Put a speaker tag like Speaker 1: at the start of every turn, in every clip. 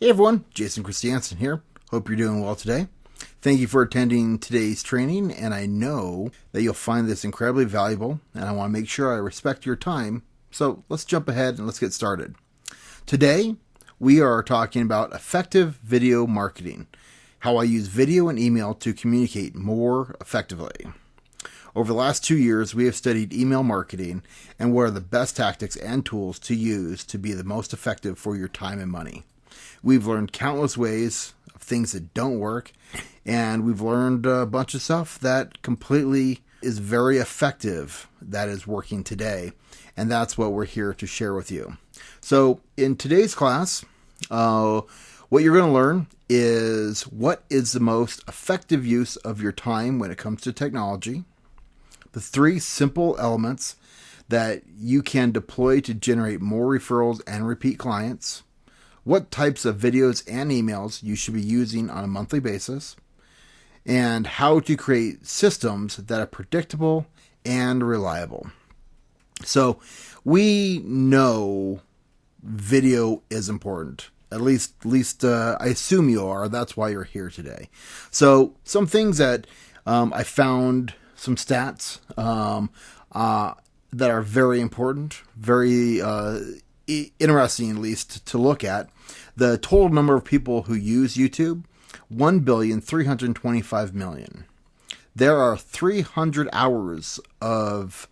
Speaker 1: Hey everyone, Jason Christiansen here. Hope you're doing well today. Thank you for attending today's training, and I know that you'll find this incredibly valuable, and I want to make sure I respect your time. So let's jump ahead and let's get started. Today, we are talking about effective video marketing, how I use video and email to communicate more effectively. Over the last 2 years, we have studied email marketing and what are the best tactics and tools to use to be the most effective for your time and money. We've learned countless ways of things that don't work, and we've learned a bunch of stuff that completely is very effective that is working today, and that's what we're here to share with you. So in today's class, what you're going to learn is what is the most effective use of your time when it comes to technology, the 3 simple elements that you can deploy to generate more referrals and repeat clients, what types of videos and emails you should be using on a monthly basis, and how to create systems that are predictable and reliable. So we know video is important. At least I assume you are. That's why you're here today. So some things that I found, some stats that are very important, very interesting at least to look at. The total number of people who use YouTube, 1,325,000,000. There are 300 hours of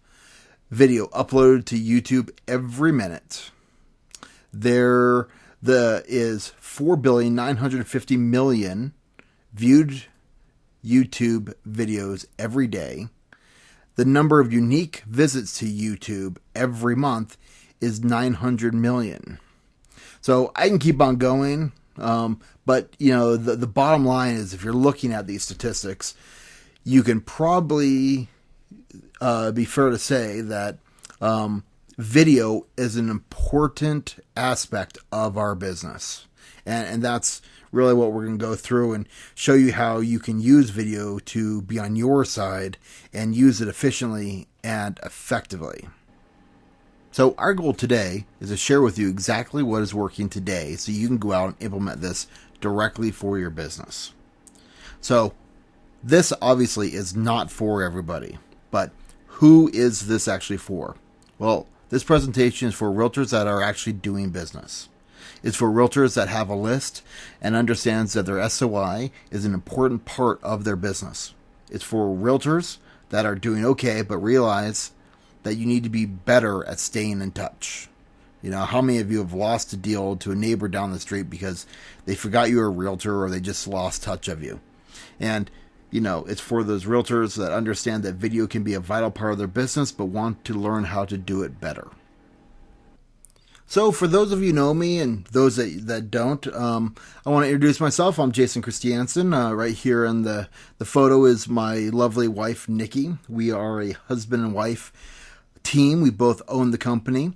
Speaker 1: video uploaded to YouTube every minute. There is 4,950,000,000 viewed YouTube videos every day. The number of unique visits to YouTube every month is 900 million. So I can keep on going, but the bottom line is, if you're looking at these statistics, you can probably be fair to say that video is an important aspect of our business, and that's really what we're going to go through and show you how you can use video to be on your side and use it efficiently and effectively. So our goal today is to share with you exactly what is working today so you can go out and implement this directly for your business. So this obviously is not for everybody, but who is this actually for? Well, this presentation is for realtors that are actually doing business. It's for realtors that have a list and understands that their SOI is an important part of their business. It's for realtors that are doing okay but realize that you need to be better at staying in touch. How many of you have lost a deal to a neighbor down the street because they forgot you were a realtor or they just lost touch of you? And, it's for those realtors that understand that video can be a vital part of their business but want to learn how to do it better. So for those of you who know me and those that don't, I want to introduce myself. I'm Jason Christiansen. Right here in the photo is my lovely wife, Nikki. We are a husband and wife team. We both own the company.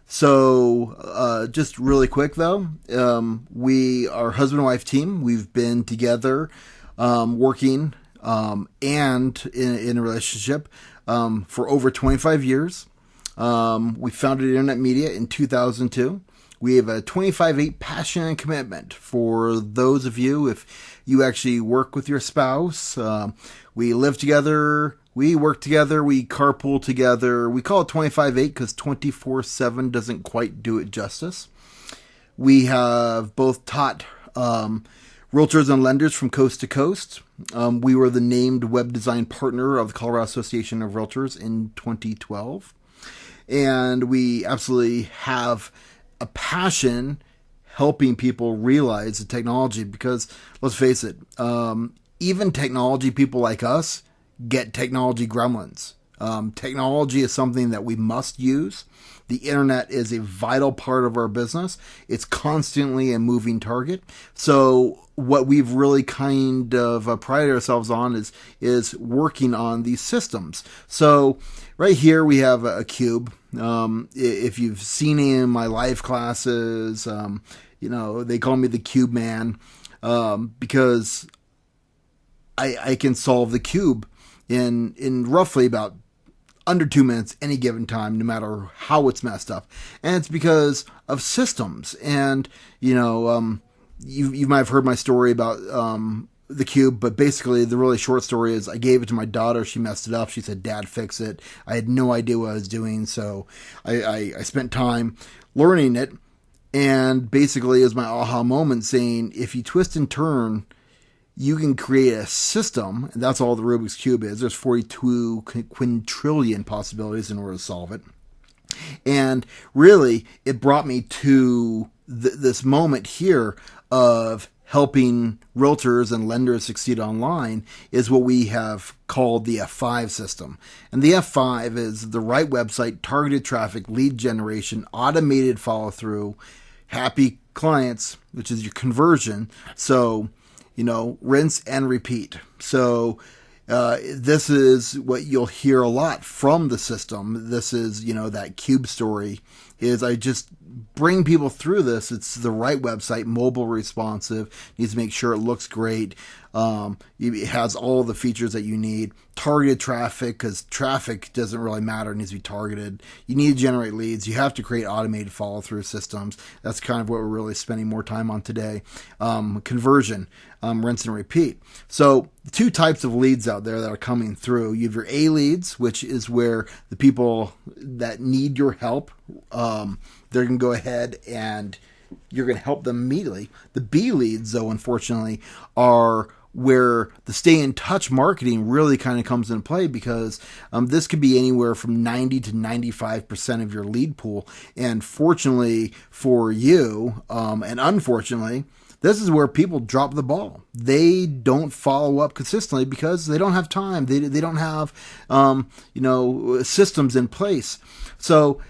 Speaker 1: So just really quick though, we are a husband and wife team. We've been together working and in a relationship for over 25 years. We founded Internet Media in 2002. We have a 25/8 passion and commitment for those of you, if you actually work with your spouse. We live together, we work together, we carpool together. We call it 25/8 because 24/7 doesn't quite do it justice. We have both taught realtors and lenders from coast to coast. We were the named web design partner of the Colorado Association of Realtors in 2012. And we absolutely have a passion helping people realize the technology because, let's face it, even technology people like us get technology gremlins. Technology is something that we must use. The internet is a vital part of our business. It's constantly a moving target. So what we've really kind of prided ourselves on is working on these systems. So right here we have a cube. If you've seen any of my live classes, they call me the Cube Man because I can solve the cube in roughly about under 2 minutes any given time, no matter how it's messed up. And it's because of systems. And, you might have heard my story about the cube, but basically the really short story is I gave it to my daughter. She messed it up. She said, "Dad, fix it." I had no idea what I was doing, so I spent time learning it, and basically it was my aha moment saying, if you twist and turn, you can create a system, and that's all the Rubik's Cube is. There's 42 quintillion possibilities in order to solve it. And really, it brought me to this moment here of helping realtors and lenders succeed online is what we have called the F5 system. And the F5 is the right website, targeted traffic, lead generation, automated follow-through, happy clients, which is your conversion. So, rinse and repeat. So this is what you'll hear a lot from the system. This is, that cube story is I just bring people through this. It's the right website, mobile responsive, needs to make sure it looks great. It has all the features that you need. Targeted traffic, because traffic doesn't really matter. It needs to be targeted. You need to generate leads. You have to create automated follow-through systems. That's kind of what we're really spending more time on today. Conversion, rinse and repeat. So the two types of leads out there that are coming through. You have your A leads, which is where the people that need your help, they're going to go ahead and you're going to help them immediately. The B leads, though, unfortunately, are where the stay in touch marketing really kind of comes into play, because this could be anywhere from 90 to 95% of your lead pool. And fortunately for you, and unfortunately, this is where people drop the ball. They don't follow up consistently because they don't have time. They don't have, systems in place. So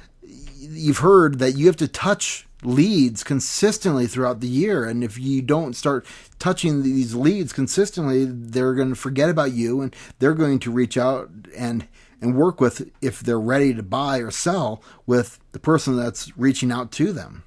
Speaker 1: you've heard that you have to touch leads consistently throughout the year. And if you don't start touching these leads consistently, they're going to forget about you, and they're going to reach out and work with, if they're ready to buy or sell, with the person that's reaching out to them.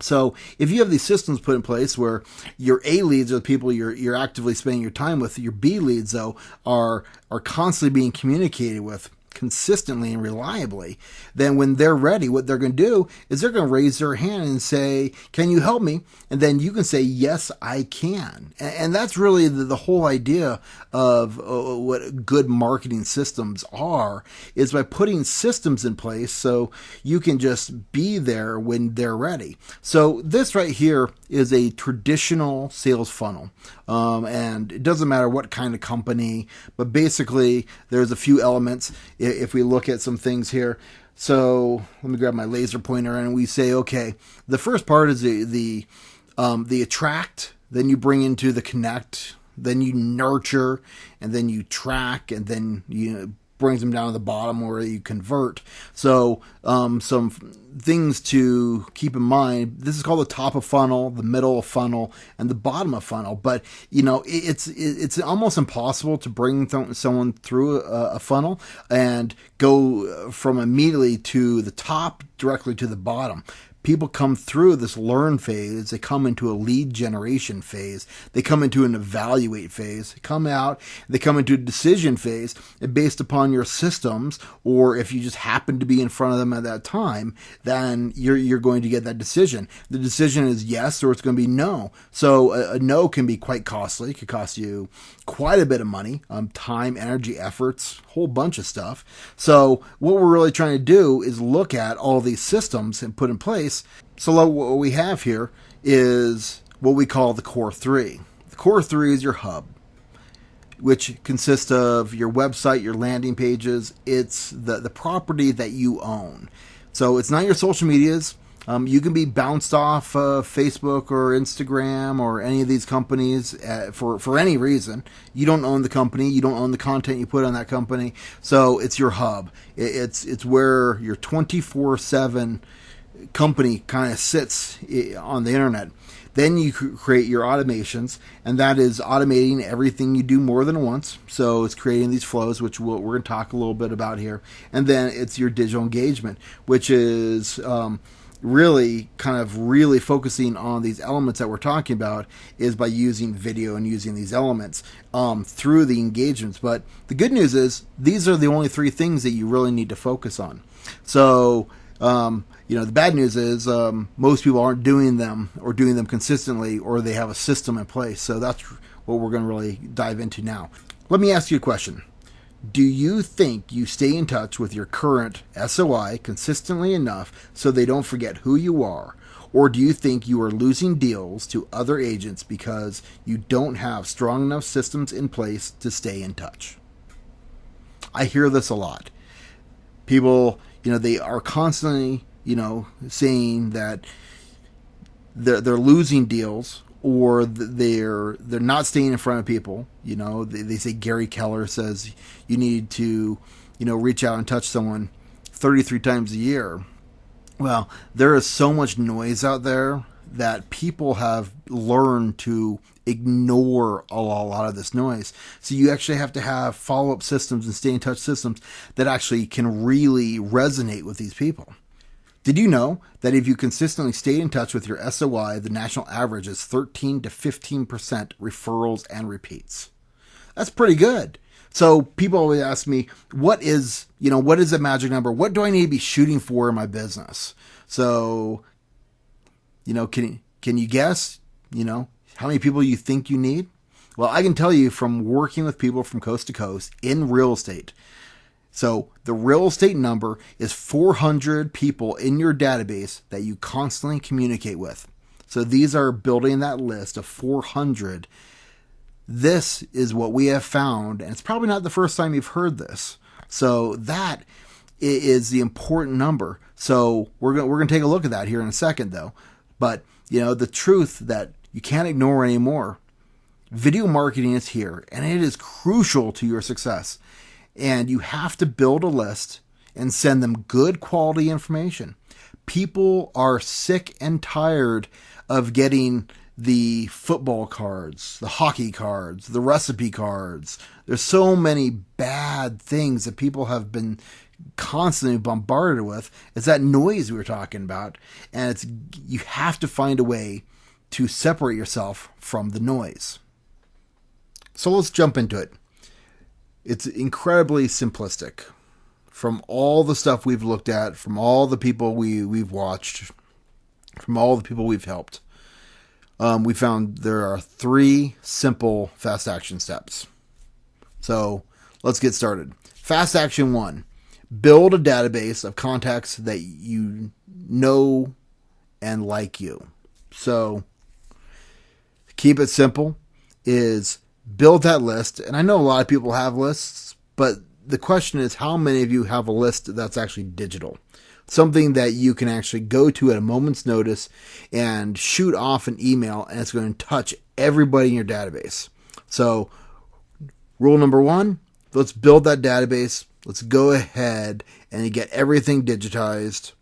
Speaker 1: So if you have these systems put in place where your A leads are the people you're actively spending your time with, your B leads, though, are constantly being communicated with consistently and reliably, then when they're ready, what they're going to do is they're going to raise their hand and say, "Can you help me?" And then you can say, "Yes, I can." And that's really the whole idea of what good marketing systems are, is by putting systems in place so you can just be there when they're ready. So this right here is a traditional sales funnel. And it doesn't matter what kind of company, but basically there's a few elements. If we look at some things here, so let me grab my laser pointer, and we say, okay, the first part is the attract, then you bring into the connect, then you nurture, and then you track, and then you brings them down to the bottom where you convert. So some things to keep in mind. This is called the top of funnel, the middle of funnel, and the bottom of funnel. But it's almost impossible to bring someone through a funnel and go from immediately to the top directly to the bottom. People come through this learn phase, they come into a lead generation phase, they come into an evaluate phase, they come out, they come into a decision phase, and based upon your systems, or if you just happen to be in front of them at that time, then you're going to get that decision. The decision is yes, or it's going to be no. So a no can be quite costly. It could cost you quite a bit of money, time, energy, efforts, whole bunch of stuff. So what we're really trying to do is look at all these systems and put in place. So what we have here is what we call the core three. The core three is your hub, which consists of your website, your landing pages. It's the property that you own. So it's not your social medias. You can be bounced off Facebook or Instagram or any of these companies for any reason. You don't own the company. You don't own the content you put on that company. So it's your hub. It's where your 24/7 company kind of sits on the internet. Then you create your automations, and that is automating everything you do more than once. So it's creating these flows, which we're going to talk a little bit about here. And then it's your digital engagement, which is really focusing on these elements that we're talking about, is by using video and using these elements through the engagements. But the good news is these are the only three things that you really need to focus on. So The bad news is most people aren't doing them or doing them consistently, or they have a system in place. So that's what we're going to really dive into now. Let me ask you a question. Do you think you stay in touch with your current SOI consistently enough so they don't forget who you are? Or do you think you are losing deals to other agents because you don't have strong enough systems in place to stay in touch? I hear this a lot. People, they are constantly, saying that they're losing deals, or they're not staying in front of people. They say Gary Keller says you need to, reach out and touch someone 33 times a year. Well, there is so much noise out there that people have learned to ignore a lot of this noise. So you actually have to have follow-up systems and stay in touch systems that actually can really resonate with these people. Did you know that if you consistently stay in touch with your SOI, the national average is 13 to 15% referrals and repeats? That's pretty good. So people always ask me, what is the magic number? What do I need to be shooting for in my business? So, can you guess, how many people you think you need? Well, I can tell you from working with people from coast to coast in real estate. So the real estate number is 400 people in your database that you constantly communicate with. So these are building that list of 400. This is what we have found, and it's probably not the first time you've heard this. So that is the important number. So we're going to take a look at that here in a second, though. But the truth that you can't ignore anymore, video marketing is here, and it is crucial to your success. And you have to build a list and send them good quality information. People are sick and tired of getting the football cards, the hockey cards, the recipe cards. There's so many bad things that people have been constantly bombarded with. It's that noise we were talking about. And you have to find a way to separate yourself from the noise. So let's jump into it. It's incredibly simplistic. From all the stuff we've looked at, from all the people we've watched, from all the people we've helped, we found there are 3 simple fast action steps. So let's get started. Fast action 1, build a database of contacts that you know and like you. So keep it simple is build that list. And I know a lot of people have lists, but the question is how many of you have a list that's actually digital? Something that you can actually go to at a moment's notice and shoot off an email, and it's going to touch everybody in your database. So rule number 1, let's build that database. Let's go ahead and get everything digitized.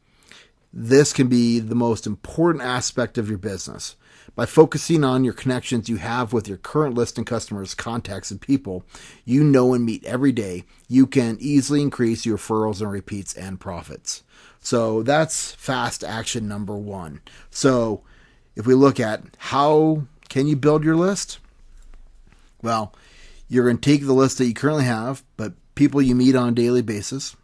Speaker 1: This can be the most important aspect of your business. By focusing on your connections you have with your current list and customers, contacts, and people you know and meet every day, you can easily increase your referrals and repeats and profits. So that's fast action number 1. So if we look at how can you build your list? Well, you're going to take the list that you currently have, but people you meet on a daily basis,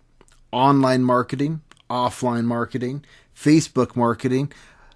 Speaker 1: online marketing, offline marketing, Facebook marketing.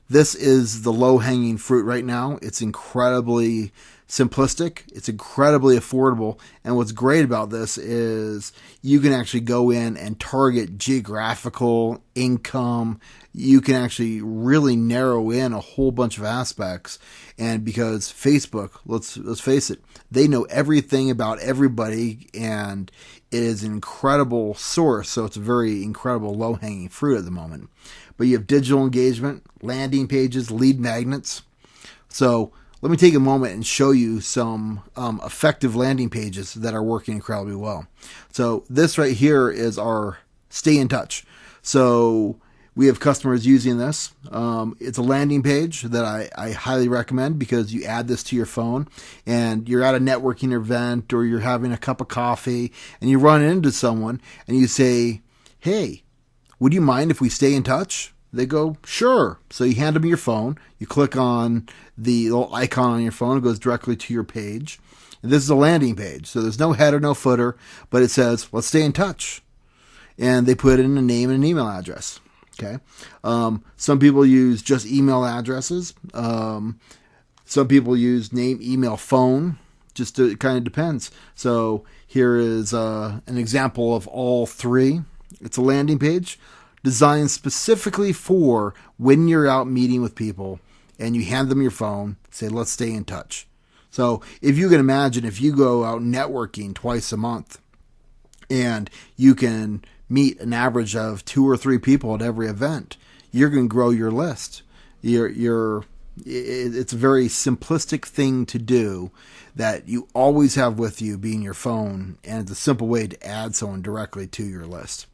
Speaker 1: This is the low-hanging fruit right now. It's incredibly simplistic. It's incredibly affordable. And what's great about this is you can actually go in and target geographical, income. You can actually really narrow in a whole bunch of aspects. And because Facebook, let's face it, they know everything about everybody, and it is an incredible source. So it's a very incredible low-hanging fruit at the moment. But you have digital engagement, landing pages, lead magnets. So let me take a moment and show you some effective landing pages that are working incredibly well. So this right here is our stay in touch. So we have customers using this. It's a landing page that I highly recommend because you add this to your phone and you're at a networking event or you're having a cup of coffee and you run into someone and you say, hey, would you mind if we stay in touch? They go, sure. So you hand them your phone. You click on the little icon on your phone. It goes directly to your page. And this is a landing page. So there's no header, no footer, but it says, let's stay in touch. And they put in a name and an email address. Okay. Some people use just email addresses. Some people use name, email, phone. It kind of depends. So here is an example of all three. It's a landing page designed specifically for when you're out meeting with people and you hand them your phone, say, let's stay in touch. So if you can imagine, if you go out networking twice a month and you can meet an average of 2 or 3 people at every event, you're going to grow your list. It's a very simplistic thing to do that you always have with you, being your phone, and it's a simple way to add someone directly to your list.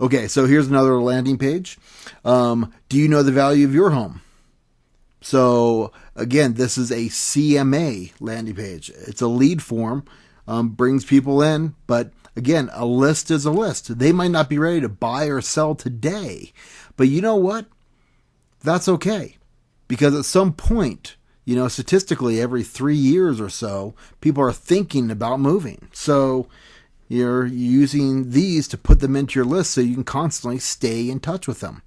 Speaker 1: Okay, so here's another landing page. Do you know the value of your home? So again, this is a CMA landing page. It's a lead form, brings people in, but again, a list is a list. They might not be ready to buy or sell today, but you know what? That's okay. Because at some point, statistically every 3 years or so, people are thinking about moving. So you're using these to put them into your list so you can constantly stay in touch with them.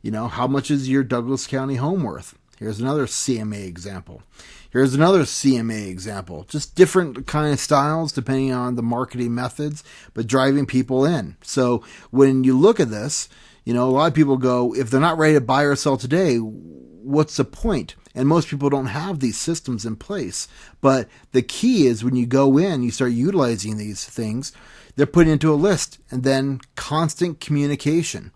Speaker 1: How much is your Douglas County home worth? Here's another CMA example. Here's another CMA example. Just different kind of styles depending on the marketing methods, but driving people in. So when you look at this, a lot of people go, if they're not ready to buy or sell today, what's the point? And most people don't have these systems in place. But the key is when you go in, you start utilizing these things, they're put into a list and then constant communication.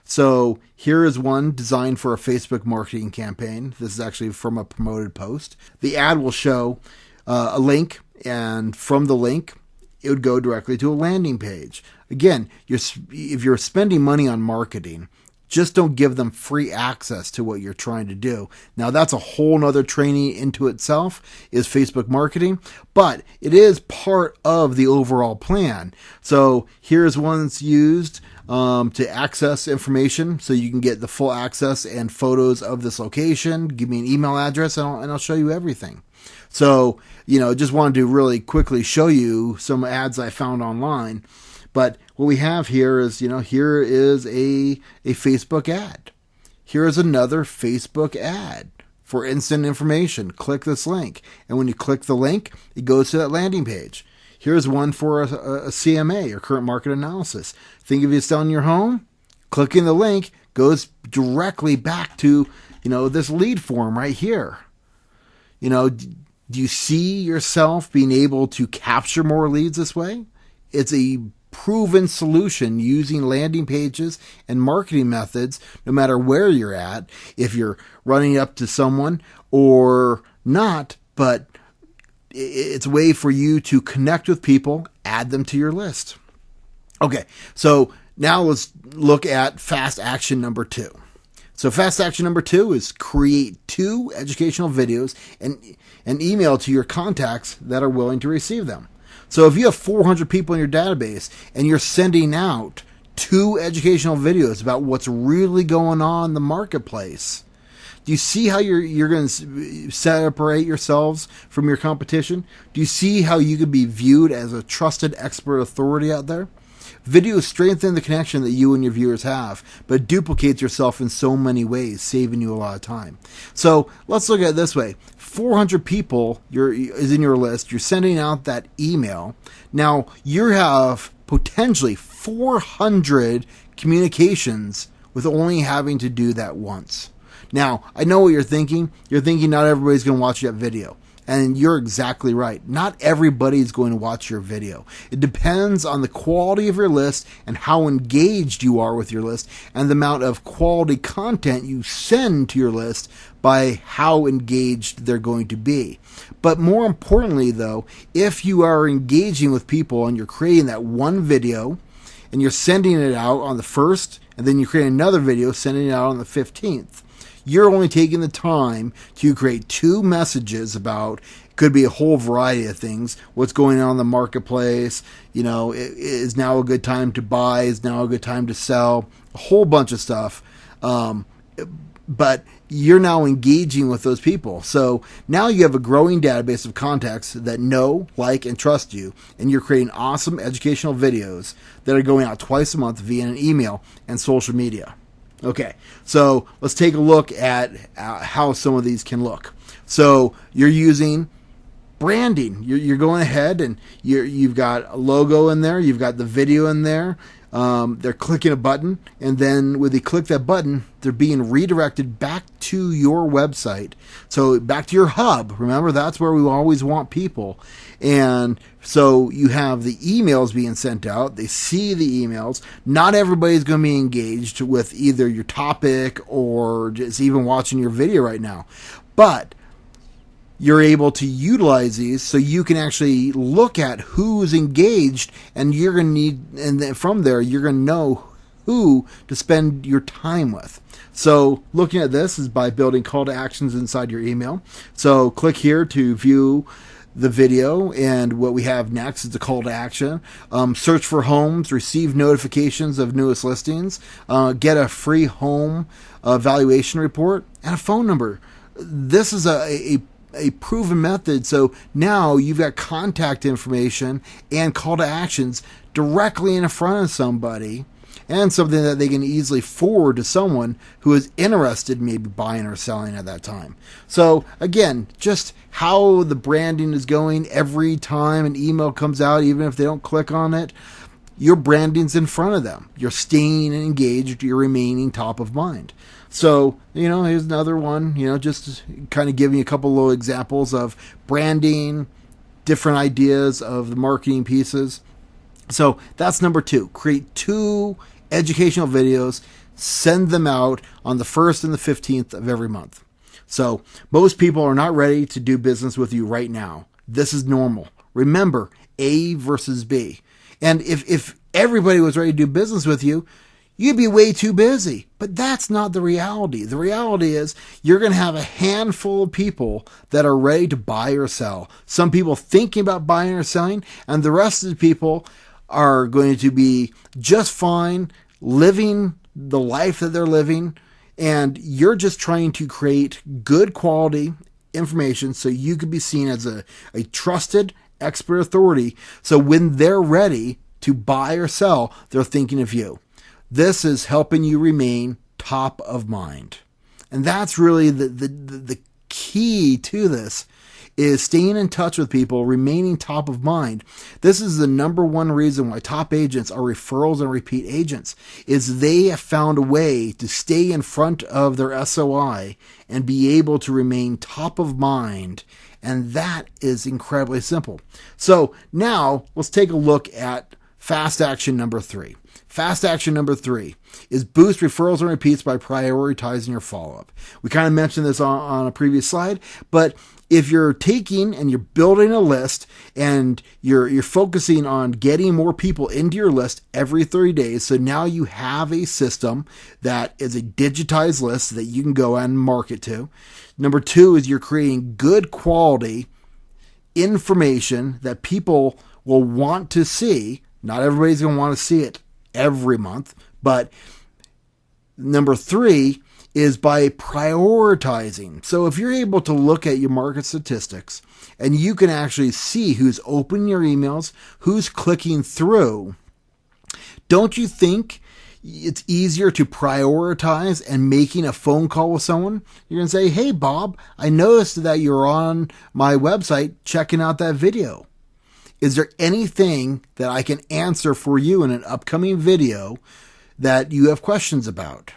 Speaker 1: So here is one designed for a Facebook marketing campaign. This is actually from a promoted post. The ad will show a link, and from the link, it would go directly to a landing page. Again, if you're spending money on marketing, just don't give them free access to what you're trying to do. Now, that's a whole nother training into itself, is Facebook marketing, but it is part of the overall plan. So here's one that's used to access information, so you can get the full access and photos of this location. Give me an email address and I'll show you everything. So, just wanted to really quickly show you some ads I found online. But what we have here is, here is a Facebook ad. Here is another Facebook ad for instant information. Click this link. And when you click the link, it goes to that landing page. Here's one for a CMA, or current market analysis. Think of you selling your home, clicking the link goes directly back to, this lead form right here. Do you see yourself being able to capture more leads this way? It's a proven solution using landing pages and marketing methods, no matter where you're at, if you're running up to someone or not, but it's a way for you to connect with people, add them to your list. Okay, so now let's look at fast action number 2. So fast action number 2 is create 2 educational videos and email to your contacts that are willing to receive them. So if you have 400 people in your database and you're sending out 2 educational videos about what's really going on in the marketplace, do you see how you're going to separate yourselves from your competition? Do you see how you can be viewed as a trusted expert authority out there? Videos strengthen the connection that you and your viewers have, but it duplicates yourself in so many ways, saving you a lot of time. So let's look at it this way. 400 people is in your list. You're sending out that email. Now, you have potentially 400 communications with only having to do that once. Now, I know what you're thinking. You're thinking not everybody's going to watch that video. And you're exactly right. Not everybody's going to watch your video. It depends on the quality of your list and how engaged you are with your list, and the amount of quality content you send to your list by how engaged they're going to be. But more importantly, though, if you are engaging with people and you're creating that one video and you're sending it out on the 1st, and then you create another video sending it out on the 15th, you're only taking the time to create 2 messages about, could be a whole variety of things, what's going on in the marketplace, is now a good time to buy, is now a good time to sell, a whole bunch of stuff. But you're now engaging with those people. So now you have a growing database of contacts that know, like, and trust you, and you're creating awesome educational videos that are going out twice a month via an email and social media. Okay, so let's take a look at how some of these can look. So you're using branding. You're going ahead and you've got a logo in there. You've got the video in there. They're clicking a button, and then when they click that button, they're being redirected back to your website. So back to your hub. Remember, that's where we always want people. And so you have the emails being sent out. They see the emails. Not everybody's going to be engaged with either your topic or just even watching your video right now. But you're able to utilize these so you can actually look at who's engaged, and you're going to need, and then from there, you're going to know who to spend your time with. So looking at this is by building call to actions inside your email. So click here to view the video, and what we have next is a call to action. Search for homes, receive notifications of newest listings, get a free home valuation report, and a phone number. This is a proven method. So now you've got contact information and call to actions directly in front of somebody, and something that they can easily forward to someone who is interested in maybe buying or selling at that time. So again, just how the branding is going every time an email comes out, even if they don't click on it, your branding's in front of them. You're staying engaged. You're remaining top of mind. So, here's another one, just kind of giving you a couple little examples of branding, different ideas of the marketing pieces. So that's number 2. Create 2 educational videos, send them out on the 1st and the 15th of every month. So most people are not ready to do business with you right now. This is normal. Remember, A versus B. And if everybody was ready to do business with you, you'd be way too busy. But that's not the reality. The reality is you're going to have a handful of people that are ready to buy or sell. Some people thinking about buying or selling, and the rest of the people are going to be just fine living the life that they're living. And you're just trying to create good quality information so you can be seen as a trusted expert authority. So when they're ready to buy or sell, they're thinking of you. This is helping you remain top of mind. And that's really the key to this, is staying in touch with people, remaining top of mind. This is the number one reason why top agents are referrals and repeat agents, is they have found a way to stay in front of their SOI and be able to remain top of mind. And that is incredibly simple. So now let's take a look at fast action number 3. Fast action number 3 is boost referrals and repeats by prioritizing your follow-up. We kind of mentioned this on a previous slide, but if you're taking and you're building a list and you're focusing on getting more people into your list every 30 days, so now you have a system that is a digitized list that you can go and market to. Number 2 is you're creating good quality information that people will want to see. Not everybody's going to want to see it every month, but number 3 is by prioritizing. So if you're able to look at your market statistics and you can actually see who's opening your emails, who's clicking through, don't you think it's easier to prioritize and making a phone call with someone? You're going to say, hey, Bob, I noticed that you're on my website checking out that video. Is there anything that I can answer for you in an upcoming video that you have questions about?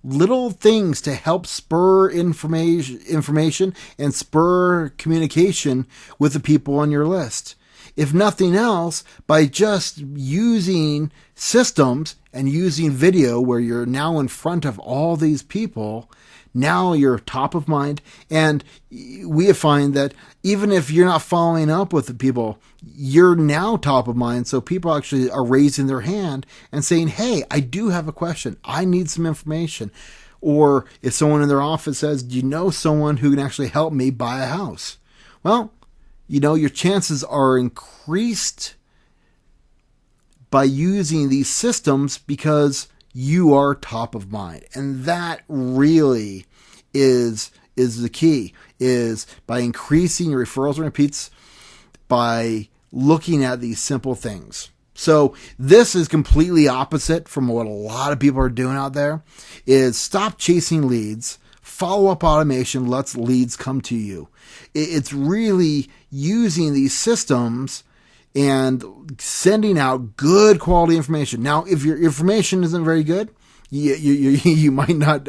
Speaker 1: Little things to help spur information and spur communication with the people on your list. If nothing else, by just using systems and using video where you're now in front of all these people, now you're top of mind. And we find that even if you're not following up with the people, you're now top of mind. So people actually are raising their hand and saying, hey, I do have a question. I need some information. Or if someone in their office says, do you know someone who can actually help me buy a house? Well, your chances are increased by using these systems because you are top of mind. And that really is the key, is by increasing your referrals and repeats, by looking at these simple things. So this is completely opposite from what a lot of people are doing out there. Is stop chasing leads. Follow-up automation lets leads come to you. It's really using these systems and sending out good quality information. Now, if your information isn't very good, you might not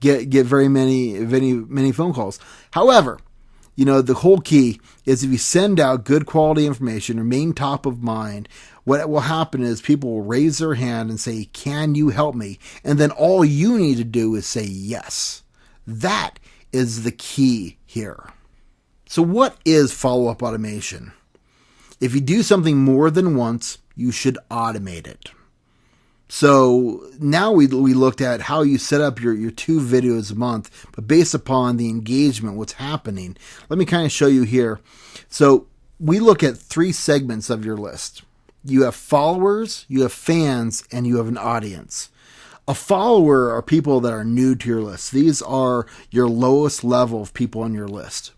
Speaker 1: get very many phone calls. However, the whole key is if you send out good quality information, remain top of mind, what will happen is people will raise their hand and say, "Can you help me?" And then all you need to do is say yes. That is the key here. So what is follow-up automation? If you do something more than once, you should automate it. So now we looked at how you set up your 2 videos a month, but based upon the engagement, what's happening. Let me kind of show you here. So we look at 3 segments of your list. You have followers, you have fans, and you have an audience. A follower are people that are new to your list. These are your lowest level of people on your list.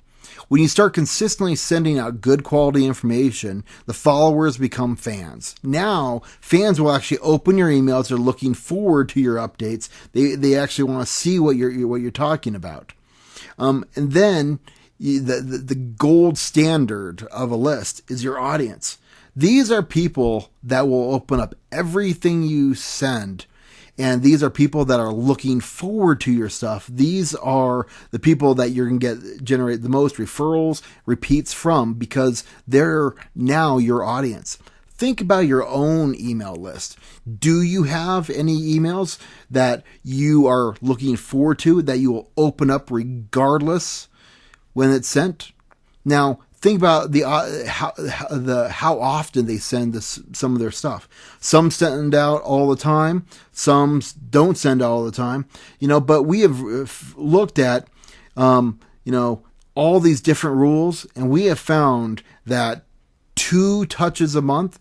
Speaker 1: When you start consistently sending out good quality information, the followers become fans. Now, fans will actually open your emails. They're looking forward to your updates. They actually want to see what you're talking about. And then the gold standard of a list is your audience. These are people that will open up everything you send. And these are people that are looking forward to your stuff. These are the people that you're going to generate the most referrals, repeats from, because they're now your audience. Think about your own email list. Do you have any emails that you are looking forward to that you will open up regardless when it's sent? Now, think about how often they send some of their stuff. Some send out all the time. Some don't send out all the time. But we have looked at, all these different rules, and we have found that 2 touches a month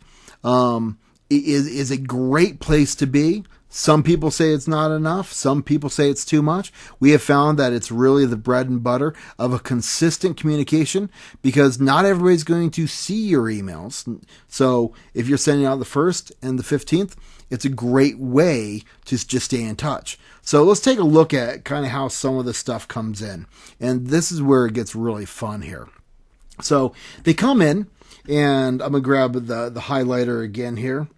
Speaker 1: is a great place to be. Some people say it's not enough. Some people say it's too much. We have found that it's really the bread and butter of a consistent communication, because not everybody's going to see your emails. So if you're sending out the 1st and the 15th, it's a great way to just stay in touch. So let's take a look at kind of how some of this stuff comes in. And this is where it gets really fun here. So they come in, and I'm going to grab the highlighter again here.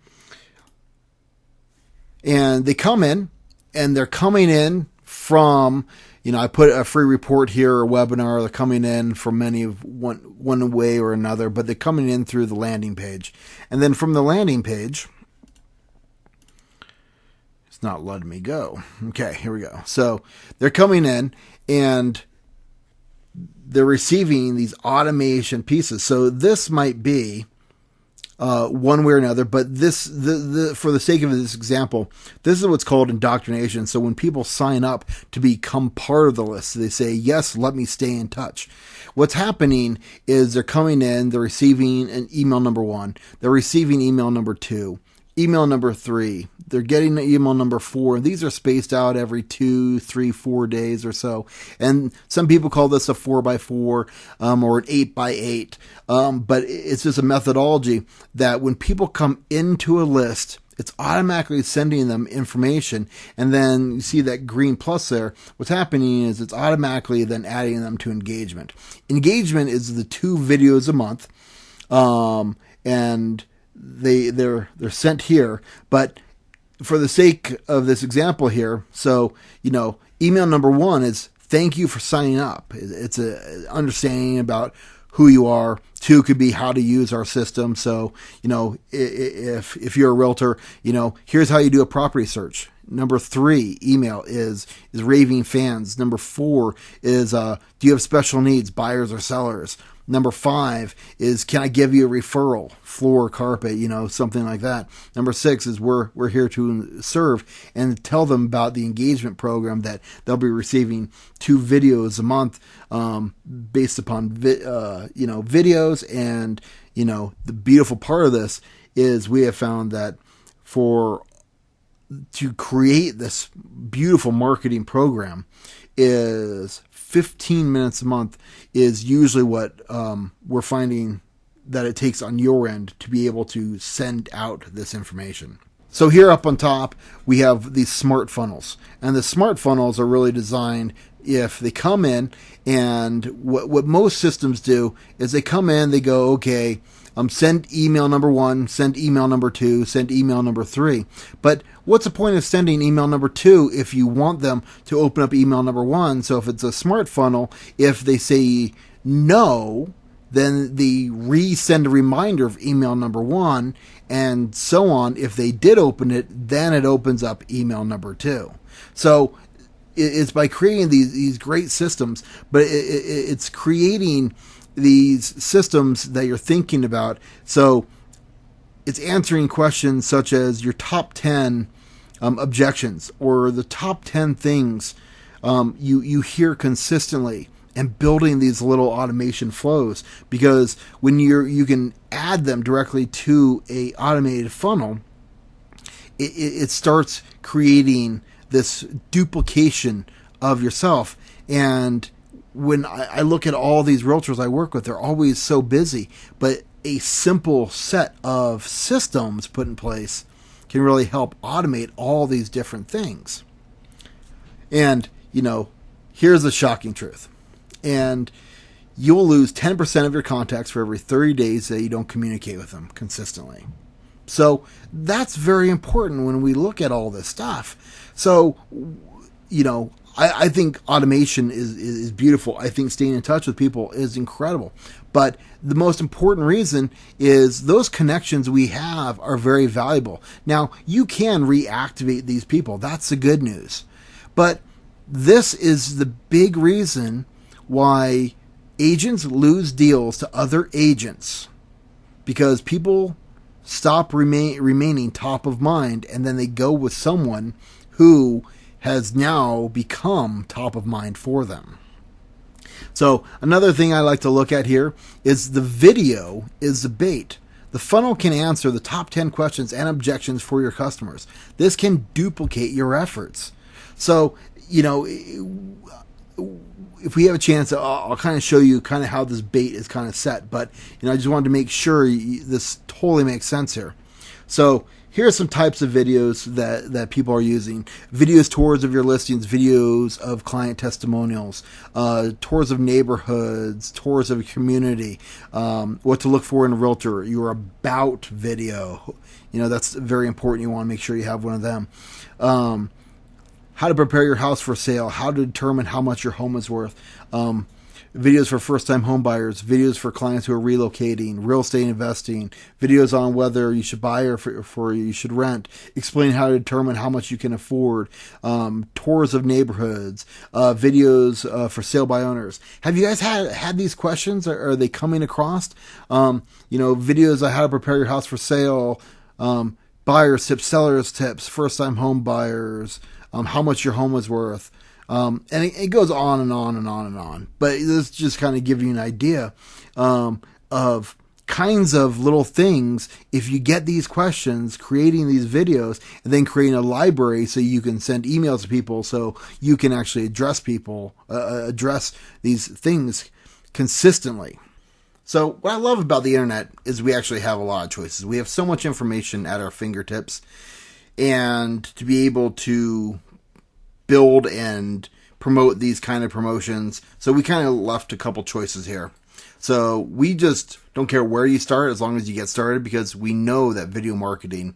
Speaker 1: And they come in, and they're coming in from, I put a free report here or webinar. They're coming in from many of one way or another, but they're coming in through the landing page. And then from the landing page, it's not letting me go. Okay, here we go. So they're coming in, and they're receiving these automation pieces. So this might be one way or another, but this, for the sake of this example, this is what's called indoctrination. So when people sign up to become part of the list, they say, "Yes, let me stay in touch." What's happening is they're coming in, they're receiving an email number 1, they're receiving email number 2, email number 3, they're getting email number 4, and these are spaced out every 2, 3, 4 days or so. And some people call this a 4x4 or an 8x8, but it's just a methodology that when people come into a list, it's automatically sending them information. And then you see that green plus there. What's happening is it's automatically then adding them to engagement. Engagement is the 2 videos a month, and they're sent here. But for the sake of this example here, so email number 1 is thank you for signing up. It's a understanding about who you are. 2 could be how to use our system. So if you're a realtor, here's how you do a property search. Number 3 email is raving fans. Number 4 is do you have special needs, buyers or sellers? Number 5 is, can I give you a referral, floor, carpet, something like that. Number 6 is we're here to serve, and tell them about the engagement program that they'll be receiving 2 videos a month based upon videos. And the beautiful part of this is we have found that to create this beautiful marketing program is 15 minutes a month is usually what we're finding that it takes on your end to be able to send out this information. So here up on top, we have these smart funnels. And the smart funnels are really designed if they come in, and what most systems do is they come in, they go, okay, send email number 1, send email number 2, send email number 3. But what's the point of sending email number 2 if you want them to open up email number 1? So if it's a smart funnel, if they say no, then they resend a reminder of email number 1, and so on. If they did open it, then it opens up email number 2. So it's by creating these great systems, but it's creating these systems that you're thinking about. So it's answering questions such as your top 10 objections, or the top 10 things you hear consistently, and building these little automation flows, because when you can add them directly to a automated funnel, it starts creating this duplication of yourself. And when I look at all these realtors I work with, they're always so busy, but a simple set of systems put in place can really help automate all these different things. And, here's the shocking truth. And you'll lose 10% of your contacts for every 30 days that you don't communicate with them consistently. So that's very important when we look at all this stuff. So, I think automation is beautiful. I think staying in touch with people is incredible. But the most important reason is those connections we have are very valuable. Now, you can reactivate these people. That's the good news. But this is the big reason why agents lose deals to other agents, because people stop remaining top of mind, and then they go with someone who has now become top of mind for them. So another thing I like to look at here is the video is the bait. The funnel can answer the top 10 questions and objections for your customers. This can duplicate your efforts. So, if we have a chance, I'll kind of show you kind of how this bait is kind of set. But, I just wanted to make sure this totally makes sense here. So here are some types of videos that people are using. Videos, tours of your listings, videos of client testimonials, tours of neighborhoods, tours of a community, what to look for in a realtor, your about video. That's very important. You want to make sure you have one of them. How to prepare your house for sale, how to determine how much your home is worth, videos for first-time home buyers, videos for clients who are relocating, real estate investing, videos on whether you should buy or for you should rent, explain how to determine how much you can afford, tours of neighborhoods, videos for sale by owners. Have you guys had these questions? Are they coming across? Videos on how to prepare your house for sale, buyers tips, sellers tips, first-time home buyers, how much your home was worth. And it goes on and on and on and on. But this just kind of give you an idea of kinds of little things. If you get these questions, creating these videos, and then creating a library so you can send emails to people, so you can actually address these things consistently. So what I love about the internet is we actually have a lot of choices. We have so much information at our fingertips. And to be able to build and promote these kind of promotions. So we kind of left a couple choices here. So we just don't care where you start as long as you get started, because we know that video marketing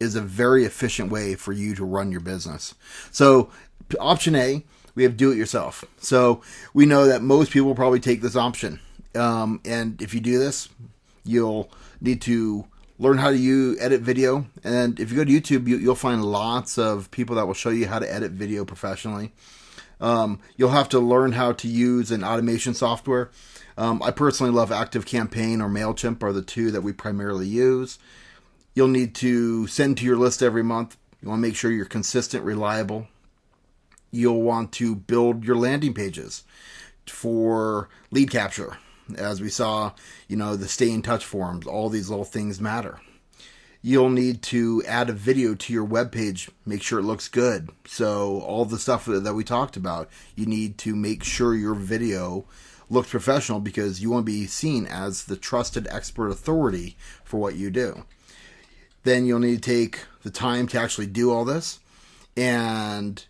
Speaker 1: is a very efficient way for you to run your business. So option A, we have do it yourself. So we know that most people will probably take this option. And if you do this, you'll need to learn how to edit video. And if you go to YouTube, you'll find lots of people that will show you how to edit video professionally. You'll have to learn how to use an automation software. I personally love ActiveCampaign or MailChimp are the two that we primarily use. You'll need to send to your list every month. You want to make sure you're consistent, reliable. You'll want to build your landing pages for lead capture. As we saw, the stay in touch forums, all these little things matter. You'll need to add a video to your webpage, make sure it looks good. So all the stuff that we talked about, you need to make sure your video looks professional because you want to be seen as the trusted expert authority for what you do. Then you'll need to take the time to actually do all this and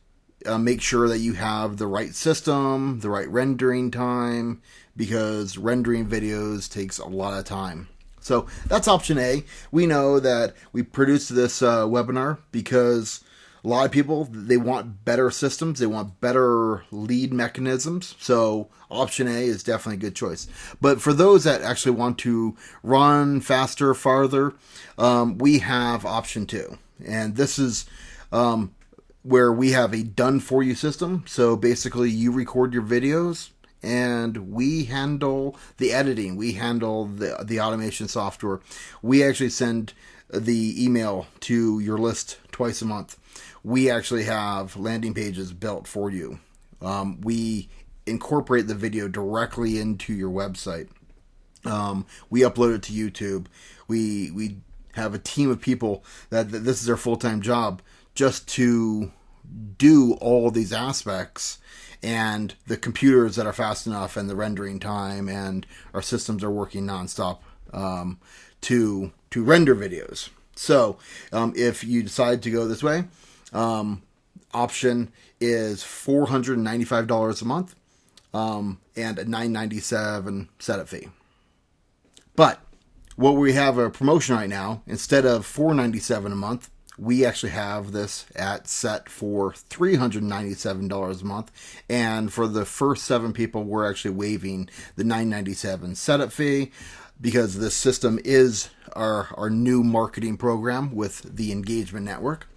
Speaker 1: make sure that you have the right system, the right rendering time, because rendering videos takes a lot of time. So that's option A. We know that we produced this webinar because a lot of people, they want better systems. They want better lead mechanisms. So option A is definitely a good choice. But for those that actually want to run faster, farther, we have option 2. And this is where we have a done-for-you system. So basically, you record your videos, and we handle the editing. We handle the automation software. We actually send the email to your list twice a month. We actually have landing pages built for you. We incorporate the video directly into your website. We upload it to YouTube. We have a team of people that this is their full-time job just to do all these aspects, and the computers that are fast enough and the rendering time and our systems are working nonstop to render videos. So if you decide to go this way, option is $495 a month and a $997 setup fee. But what we have a promotion right now, instead of $497 a month, we actually have this at set for $397 a month. And for the first 7 people, we're actually waiving the $997 setup fee because this system is our new marketing program with the Engagement Network.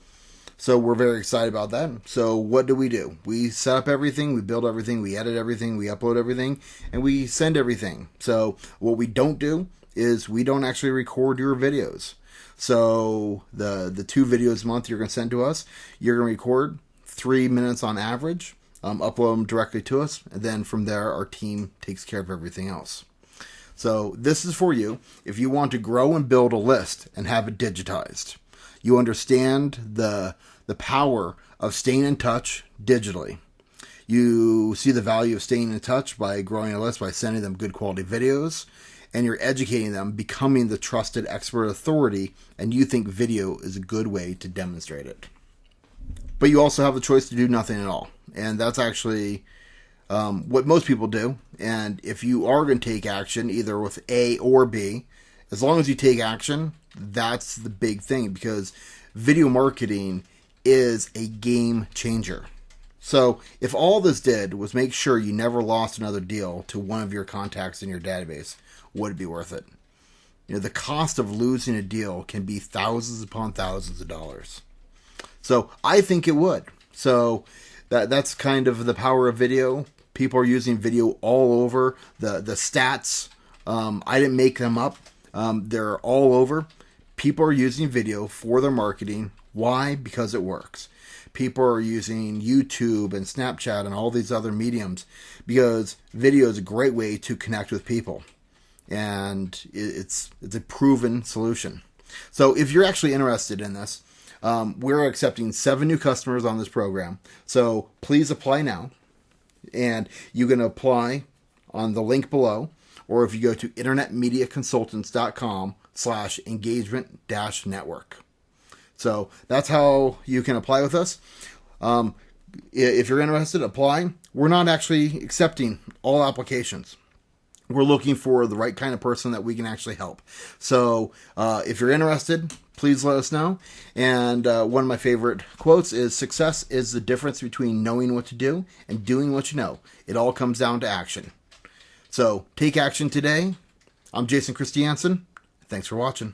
Speaker 1: So we're very excited about that. So what do? We set up everything, we build everything, we edit everything, we upload everything, and we send everything. So what we don't do is we don't actually record your videos. So the 2 videos a month you're going to send to us, you're going to record 3 minutes on average, upload them directly to us, and then from there our team takes care of everything else. So this is for you if you want to grow and build a list and have it digitized. You understand the power of staying in touch digitally. You see the value of staying in touch by growing a list, by sending them good quality videos, and you're educating them, becoming the trusted expert authority, and you think video is a good way to demonstrate it. But you also have the choice to do nothing at all. And that's actually what most people do. And if you are going to take action, either with A or B, as long as you take action, that's the big thing, because video marketing is a game changer. So if all this did was make sure you never lost another deal to one of your contacts in your database, would it be worth it? You know, the cost of losing a deal can be thousands upon thousands of dollars. So I think it would. So that's kind of the power of video. People are using video all over. The stats, I didn't make them up. They're all over. People are using video for their marketing. Why? Because it works. People are using YouTube and Snapchat and all these other mediums because video is a great way to connect with people. And it's a proven solution. So if you're actually interested in this, we're accepting 7 new customers on this program. So please apply now. And you can apply on the link below, or if you go to internetmediaconsultants.com/engagement-network. So that's how you can apply with us. If you're interested, apply. We're not actually accepting all applications. We're looking for the right kind of person that we can actually help. So if you're interested, please let us know. And one of my favorite quotes is, "Success is the difference between knowing what to do and doing what you know. It all comes down to action." So take action today. I'm Jason Christiansen. Thanks for watching.